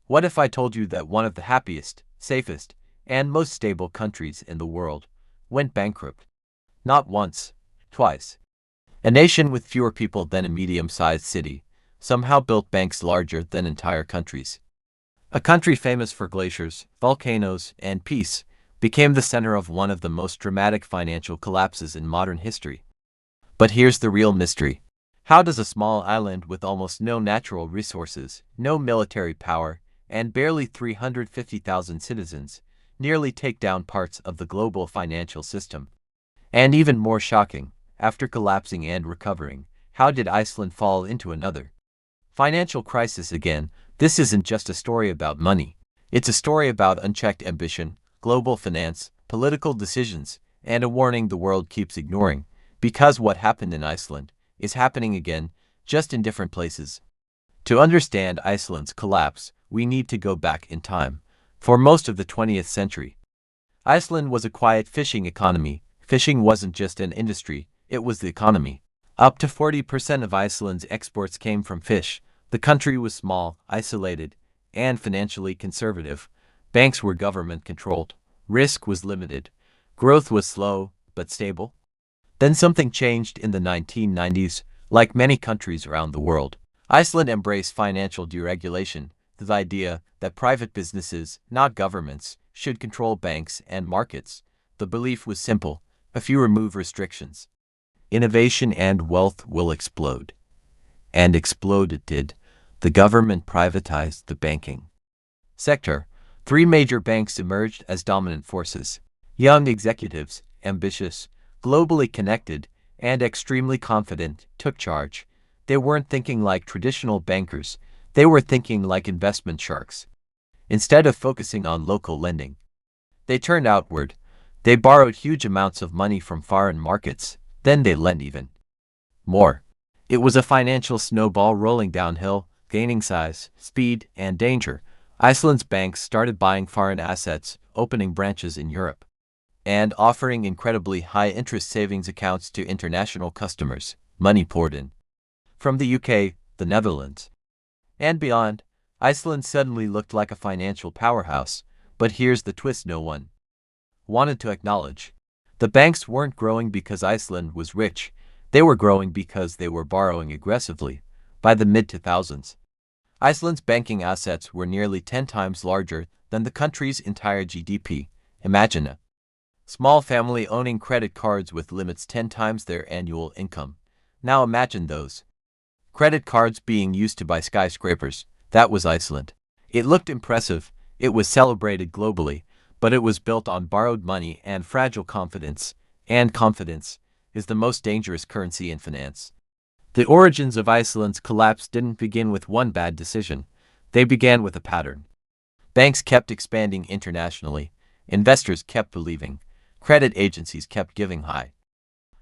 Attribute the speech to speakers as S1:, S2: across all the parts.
S1: What if I told you that one of the happiest, safest, and most stable countries in the world went bankrupt? Not once, twice. A nation with fewer people than a medium-sized city somehow built banks larger than entire countries. A country famous for glaciers, volcanoes, and peace became the center of one of the most dramatic financial collapses in modern history. But here's the real mystery. How does a small island with almost no natural resources, no military power, and barely 350,000 citizens nearly take down parts of the global financial system? And even more shocking, after collapsing and recovering, how did Iceland fall into another financial crisis again? This isn't just a story about money. It's a story about unchecked ambition, global finance, political decisions, and a warning the world keeps ignoring. Because what happened in Iceland is happening again, just in different places. To understand Iceland's collapse, we need to go back in time. For most of the 20th century, Iceland was a quiet fishing economy. Fishing wasn't just an industry, it was the economy. Up to 40% of Iceland's exports came from fish. The country was small, isolated, and financially conservative. Banks were government-controlled. Risk was limited. Growth was slow, but stable. Then something changed in the 1990s. Like many countries around the world, Iceland embraced financial deregulation, the idea that private businesses, not governments, should control banks and markets. The belief was simple: if you remove restrictions, innovation and wealth will explode. And explode it did. The government privatized the banking sector. Three major banks emerged as dominant forces. Young executives, ambitious, globally connected, and extremely confident, took charge. They weren't thinking like traditional bankers, they were thinking like investment sharks. Instead of focusing on local lending, they turned outward. They borrowed huge amounts of money from foreign markets, then they lent even more. It was a financial snowball rolling downhill, gaining size, speed, and danger. Iceland's banks started buying foreign assets, opening branches in Europe, and offering incredibly high-interest savings accounts to international customers. Money poured in from the UK, the Netherlands, and beyond. Iceland suddenly looked like a financial powerhouse. But here's the twist no one wanted to acknowledge. The banks weren't growing because Iceland was rich. They were growing because they were borrowing aggressively. By the mid-2000s, Iceland's banking assets were nearly 10 times larger than the country's entire GDP. Imagine a small family owning credit cards with limits 10 times their annual income. Now imagine those credit cards being used to buy skyscrapers. That was Iceland. It looked impressive, it was celebrated globally, but it was built on borrowed money and fragile confidence. And confidence is the most dangerous currency in finance. The origins of Iceland's collapse didn't begin with one bad decision. They began with a pattern. Banks kept expanding internationally. Investors kept believing. Credit agencies kept giving high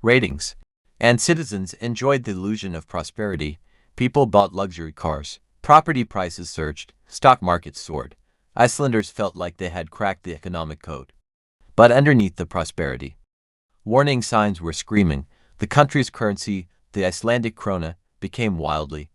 S1: ratings. And citizens enjoyed the illusion of prosperity. People bought luxury cars. Property prices surged. Stock markets soared. Icelanders felt like they had cracked the economic code. But underneath the prosperity, warning signs were screaming. The country's currency, the Icelandic krona, became wildly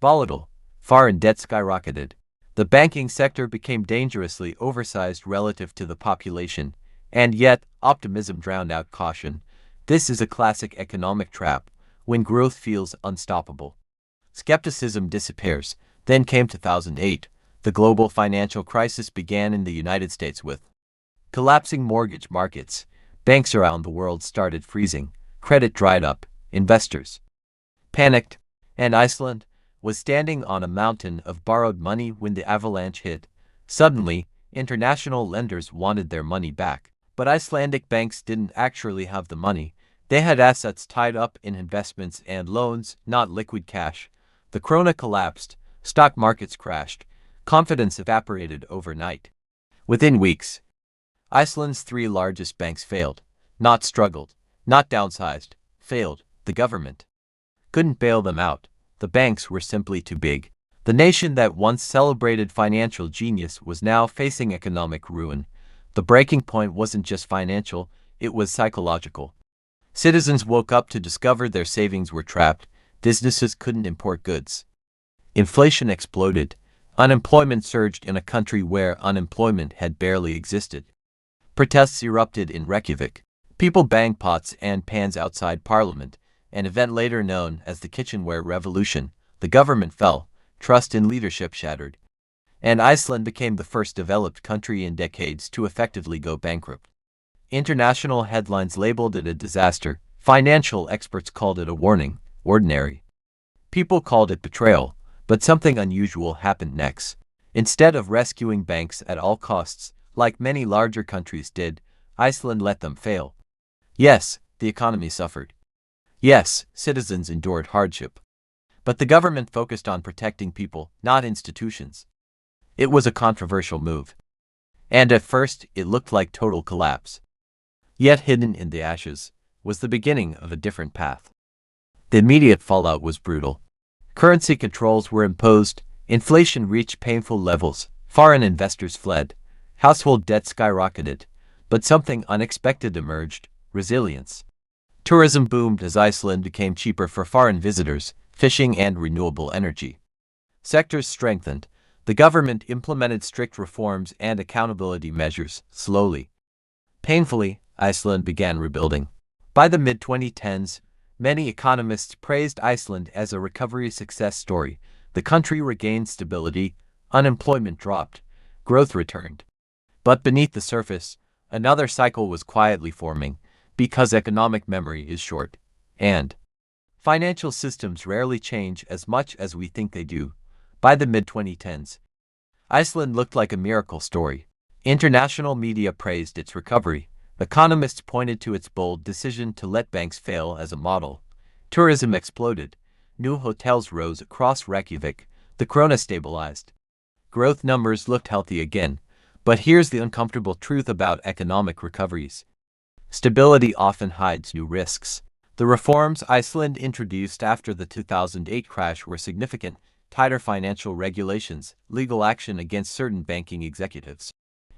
S1: volatile. Foreign debt skyrocketed. The banking sector became dangerously oversized relative to the population. And yet, optimism drowned out caution. This is a classic economic trap. When growth feels unstoppable, skepticism disappears. Then came 2008. The global financial crisis began in the United States with collapsing mortgage markets. Banks around the world started freezing. Credit dried up. Investors panicked. And Iceland was standing on a mountain of borrowed money when the avalanche hit. Suddenly, international lenders wanted their money back. But Icelandic banks didn't actually have the money. They had assets tied up in investments and loans, not liquid cash. The krona collapsed. Stock markets crashed. Confidence evaporated overnight. Within weeks, Iceland's three largest banks failed. Not struggled, not downsized, failed. The government couldn't bail them out. The banks were simply too big. The nation that once celebrated financial genius was now facing economic ruin. The breaking point wasn't just financial, it was psychological. Citizens woke up to discover their savings were trapped. Businesses couldn't import goods. Inflation exploded. Unemployment surged in a country where unemployment had barely existed. Protests erupted in Reykjavik. People banged pots and pans outside Parliament, an event later known as the Kitchenware Revolution. The government fell, trust in leadership shattered, and Iceland became the first developed country in decades to effectively go bankrupt. International headlines labeled it a disaster. Financial experts called it a warning. Ordinary people called it betrayal. But something unusual happened next. Instead of rescuing banks at all costs, like many larger countries did, Iceland let them fail. Yes, the economy suffered. Yes, citizens endured hardship. But the government focused on protecting people, not institutions. It was a controversial move. And at first, it looked like total collapse. Yet hidden in the ashes was the beginning of a different path. The immediate fallout was brutal. Currency controls were imposed, inflation reached painful levels, foreign investors fled, household debt skyrocketed, but something unexpected emerged: resilience. Tourism boomed as Iceland became cheaper for foreign visitors, fishing and renewable energy sectors strengthened. The government implemented strict reforms and accountability measures. Slowly, painfully, Iceland began rebuilding. By the mid-2010s, many economists praised Iceland as a recovery success story. The country regained stability, unemployment dropped, growth returned. But beneath the surface, another cycle was quietly forming, because economic memory is short, and financial systems rarely change as much as we think they do. By the mid-2010s, Iceland looked like a miracle story. International media praised its recovery. Economists pointed to its bold decision to let banks fail as a model. Tourism exploded. New hotels rose across Reykjavik. The krona stabilized. Growth numbers looked healthy again. But here's the uncomfortable truth about economic recoveries. Stability often hides new risks. The reforms Iceland introduced after the 2008 crash were significant: tighter financial regulations, legal action against certain banking executives,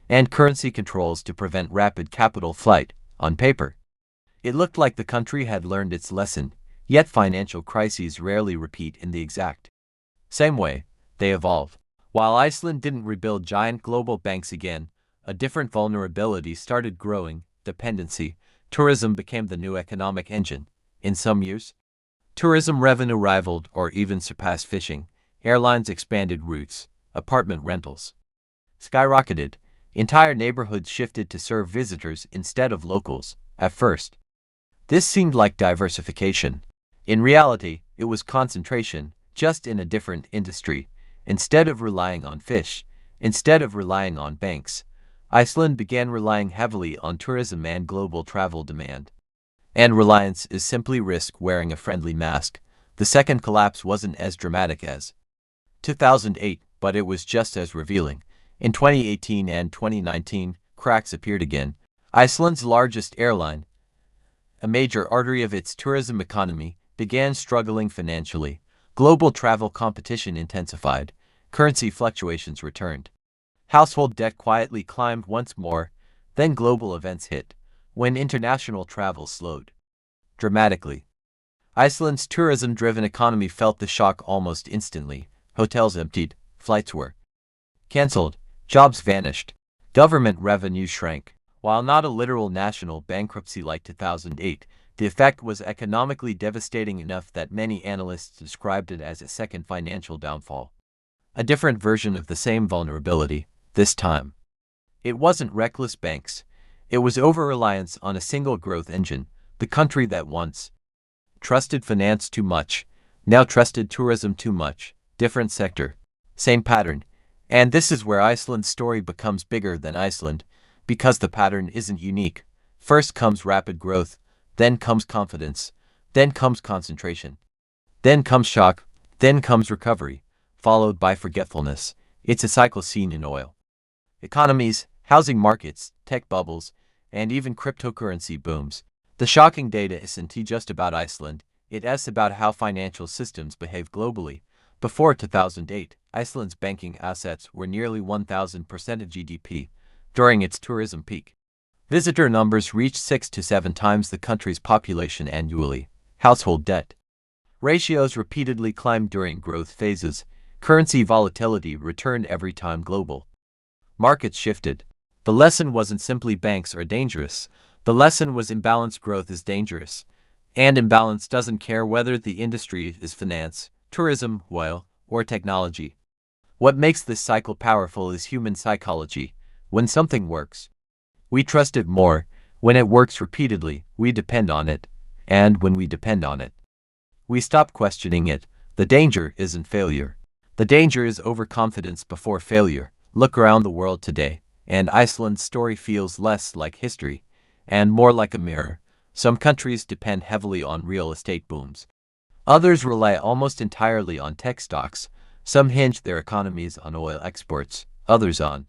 S1: and currency controls to prevent rapid capital flight. On paper, it looked like the country had learned its lesson, yet financial crises rarely repeat in the exact same way. They evolve. While Iceland didn't rebuild giant global banks again, a different vulnerability started growing: dependency. Tourism became the new economic engine. In some years, tourism revenue rivaled or even surpassed fishing. Airlines expanded routes. Apartment rentals skyrocketed. Entire neighborhoods shifted to serve visitors instead of locals. At first, this seemed like diversification. In reality, it was concentration, just in a different industry. Instead of relying on fish, instead of relying on banks, Iceland began relying heavily on tourism and global travel demand. And reliance is simply risk wearing a friendly mask. The second collapse wasn't as dramatic as 2008, but it was just as revealing. In 2018 and 2019, cracks appeared again. Iceland's largest airline, a major artery of its tourism economy, began struggling financially. Global travel competition intensified. Currency fluctuations returned. Household debt quietly climbed once more. Then global events hit, when international travel slowed dramatically. Iceland's tourism-driven economy felt the shock almost instantly. Hotels emptied, flights were canceled, jobs vanished, government revenue shrank. While not a literal national bankruptcy like 2008, the effect was economically devastating enough that many analysts described it as a second financial downfall. A different version of the same vulnerability. This time, it wasn't reckless banks. It was over-reliance on a single growth engine. The country that once trusted finance too much, now trusted tourism too much. Different sector, same pattern. And this is where Iceland's story becomes bigger than Iceland, because the pattern isn't unique. First comes rapid growth, then comes confidence, then comes concentration, then comes shock, then comes recovery, followed by forgetfulness. It's a cycle seen in oil economies, housing markets, tech bubbles, and even cryptocurrency booms. The shocking data isn't just about Iceland, it's about how financial systems behave globally. Before 2008, Iceland's banking assets were nearly 1,000% of GDP. During its tourism peak, visitor numbers reached 6 to 7 times the country's population annually. Household debt ratios repeatedly climbed during growth phases. Currency volatility returned every time global markets shifted. The lesson wasn't simply banks are dangerous. The lesson was imbalanced growth is dangerous. And imbalance doesn't care whether the industry is finance, tourism, oil, or technology. What makes this cycle powerful is human psychology. When something works, we trust it more. When it works repeatedly, we depend on it. And when we depend on it, we stop questioning it. The danger isn't failure. The danger is overconfidence before failure. Look around the world today, and Iceland's story feels less like history and more like a mirror. Some countries depend heavily on real estate booms. Others rely almost entirely on tech stocks. Some hinge their economies on oil exports, others on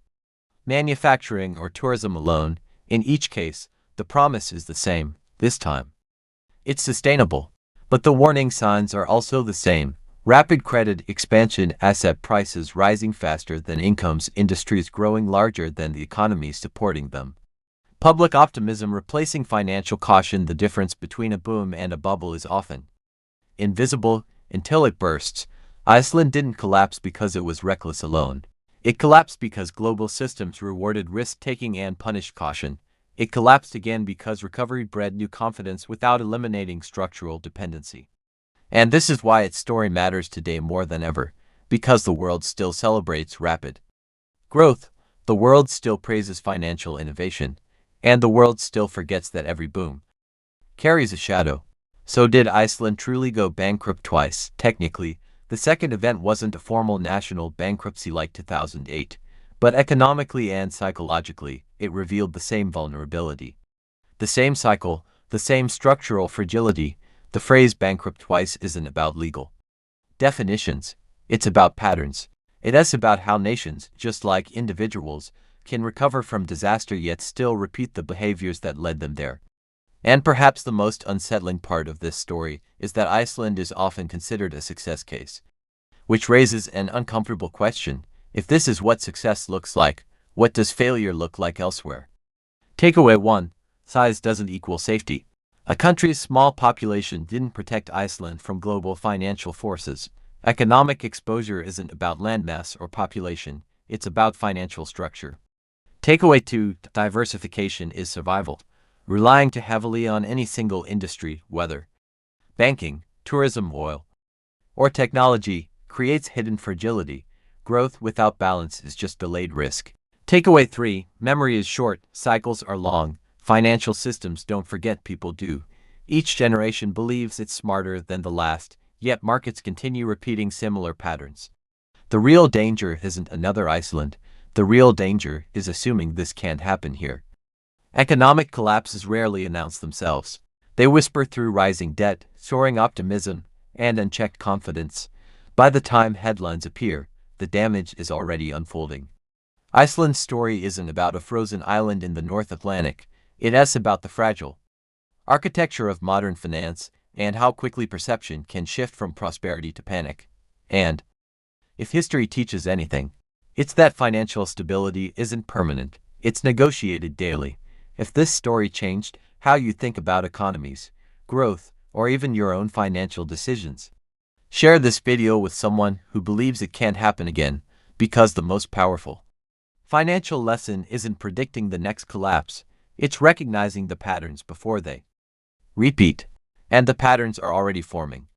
S1: manufacturing or tourism alone. In each case, the promise is the same. This time, it's sustainable. But the warning signs are also the same. Rapid credit expansion, asset prices rising faster than incomes, industries growing larger than the economies supporting them. Public optimism replacing financial caution. The difference between a boom and a bubble is often invisible until it bursts. Iceland didn't collapse because it was reckless alone. It collapsed because global systems rewarded risk-taking and punished caution. It collapsed again because recovery bred new confidence without eliminating structural dependency. And this is why its story matters today more than ever, because the world still celebrates rapid growth, the world still praises financial innovation, and the world still forgets that every boom carries a shadow. So did Iceland truly go bankrupt twice? Technically, the second event wasn't a formal national bankruptcy like 2008, but economically and psychologically, it revealed the same vulnerability. The same cycle, the same structural fragility. The phrase bankrupt twice isn't about legal definitions, it's about patterns. It is about how nations, just like individuals, can recover from disaster yet still repeat the behaviors that led them there. And perhaps the most unsettling part of this story is that Iceland is often considered a success case, which raises an uncomfortable question. If this is what success looks like, what does failure look like elsewhere? Takeaway 1. Size doesn't equal safety. A country's small population didn't protect Iceland from global financial forces. Economic exposure isn't about landmass or population, it's about financial structure. Takeaway 2. Diversification is survival. Relying too heavily on any single industry, whether banking, tourism, oil, or technology, creates hidden fragility. Growth without balance is just delayed risk. Takeaway 3. Memory is short, cycles are long. Financial systems don't forget, people do. Each generation believes it's smarter than the last, yet markets continue repeating similar patterns. The real danger isn't another Iceland. The real danger is assuming this can't happen here. Economic collapses rarely announce themselves. They whisper through rising debt, soaring optimism, and unchecked confidence. By the time headlines appear, the damage is already unfolding. Iceland's story isn't about a frozen island in the North Atlantic. It is about the fragile architecture of modern finance and how quickly perception can shift from prosperity to panic. And if history teaches anything, it's that financial stability isn't permanent, it's negotiated daily. If this story changed how you think about economies, growth, or even your own financial decisions, share this video with someone who believes it can't happen again, because the most powerful financial lesson isn't predicting the next collapse, it's recognizing the patterns before they repeat. And the patterns are already forming.